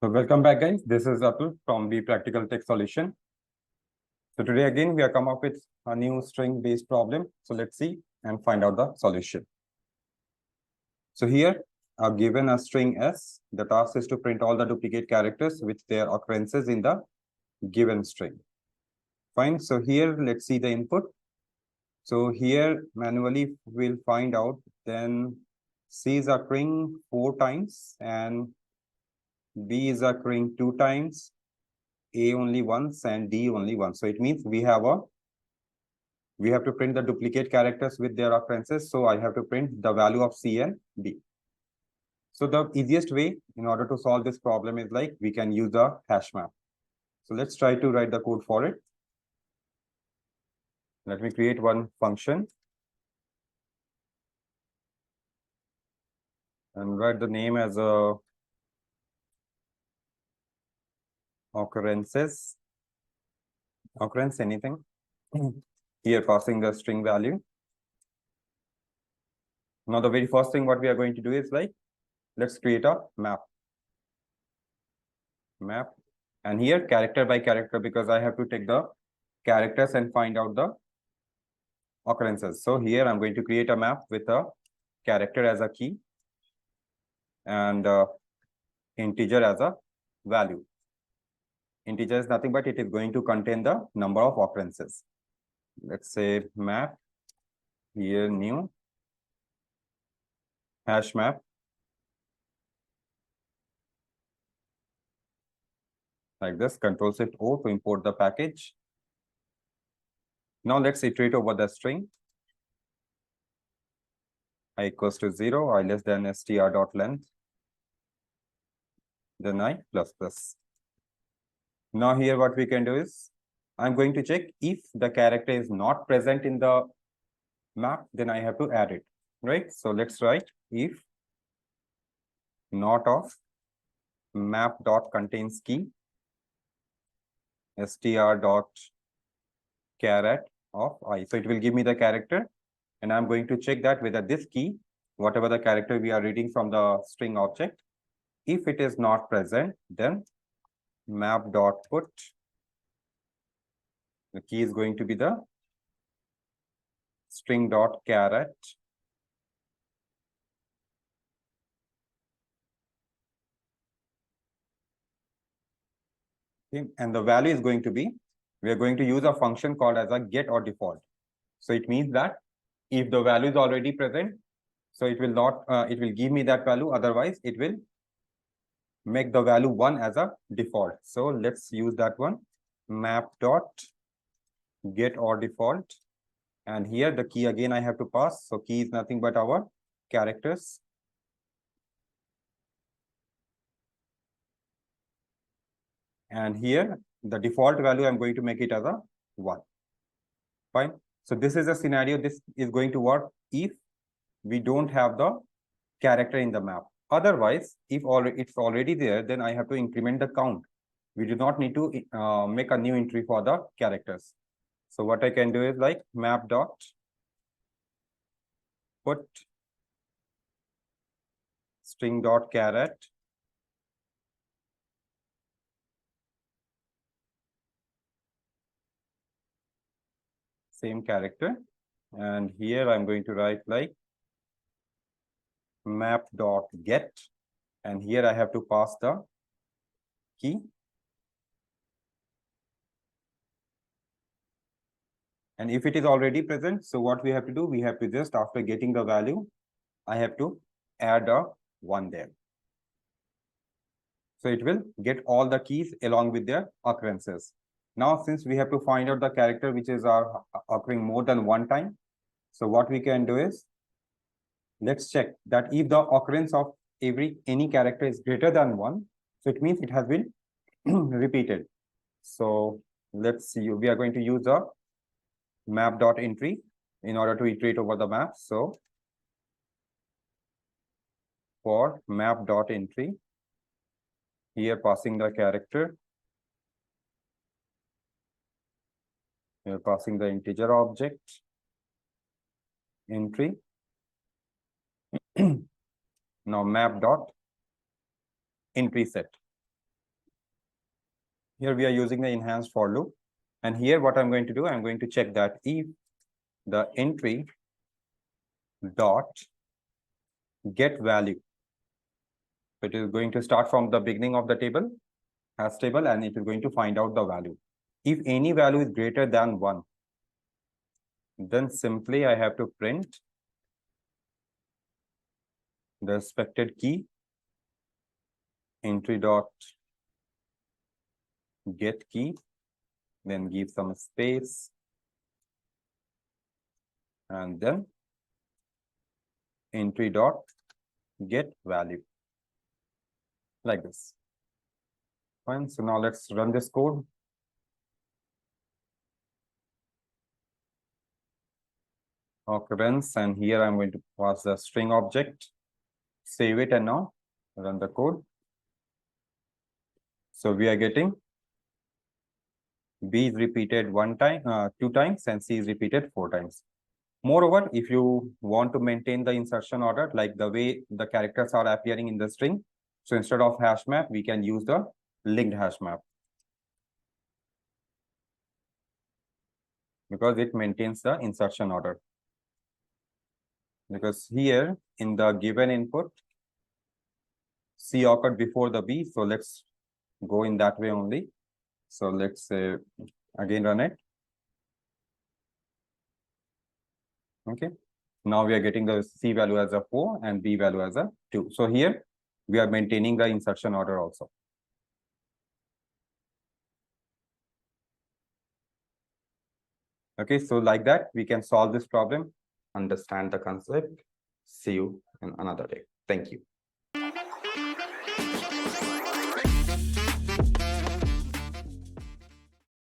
So welcome back, guys. This is Atul from the Practical Tech Solution. So today again, we have come up with a new string-based problem. So let's see and find out the solution. So here, I've given a string S. The task is to print all the duplicate characters with their occurrences in the given string. Fine. So here, let's see the input. So here, manually, we'll find out then C is occurring 4 times and B is occurring 2 times. A only once and D only once. So it means we have to print the duplicate characters with their occurrences. So I have to print the value of C and B. So the easiest way in order to solve this problem is like we can use a hash map. So let's try to write the code for it. Let me create one function and write the name as a occurrences. Occurrence anything. Here passing the string value. Now the very first thing what we are going to do is like let's create a map. And here character by character, because I have to take the characters and find out the occurrences. So here I'm going to create a map with a character as a key and integer as a value. Integer is nothing but it is going to contain the number of occurrences. Let's say map, here new, hash map. Like this, Control-Shift-O to import the package. Now let's iterate over the string. I equals to 0, I less than str.length, then I plus plus. Now here what we can do is, I'm going to check if the character is not present in the map, then I have to add it, right? So let's write if not of map dot contains key str dot caret of I. So it will give me the character and I'm going to check that whether this key, whatever the character we are reading from the string object, if it is not present, then map dot put the key is going to be the string dot caret and the value is going to be, we are going to use a function called as a get or default. So it means that if the value is already present, so it will not, it will give me that value. Otherwise, it will make the value 1 as a default. So let's use that one, map dot get or default. And here the key again I have to pass. So key is nothing but our characters. And here the default value I'm going to make it as a 1. Fine. So this is a scenario. This is going to work if we don't have the character in the map. Otherwise, if it's already there, then I have to increment the count. We do not need to make a new entry for the characters. So what I can do is like map dot put string dot caret same character, and here I'm going to write like map dot get, and here I have to pass the key. And if it is already present, so what we have to do, we have to just after getting the value, I have to add a 1 there. So it will get all the keys along with their occurrences. Now, since we have to find out the character which is occurring more than 1 time, so what we can do is, let's check that if the occurrence of any character is greater than 1, so it means it has been repeated. So let's see, we are going to use a map dot entry in order to iterate over the map. So for map dot entry, here passing the character, here passing the integer object entry. Now map dot entry set. Here we are using the enhanced for loop. And here what I'm going to do, I'm going to check that if the entry dot get value, it is going to start from the beginning of the table, hash table, and it is going to find out the value. If any value is greater than 1, then simply I have to print the expected key entry dot get key, then give some space, and then entry dot get value, like this. Fine. So now let's run this code. Occurrence, and here I'm going to pass the string object, save it, and now run the code. So we are getting B is repeated 2 times, and C is repeated 4 times. Moreover, if you want to maintain the insertion order, like the way the characters are appearing in the string, so instead of hash map, we can use the linked hash map, because it maintains the insertion order. Because here in the given input, C occurred before the B, so let's go in that way only. So let's say again run it. Okay. Now we are getting the C value as a 4 and B value as a 2. So here we are maintaining the insertion order also. Okay, so like that, we can solve this problem, understand the concept. See you in another day. Thank you.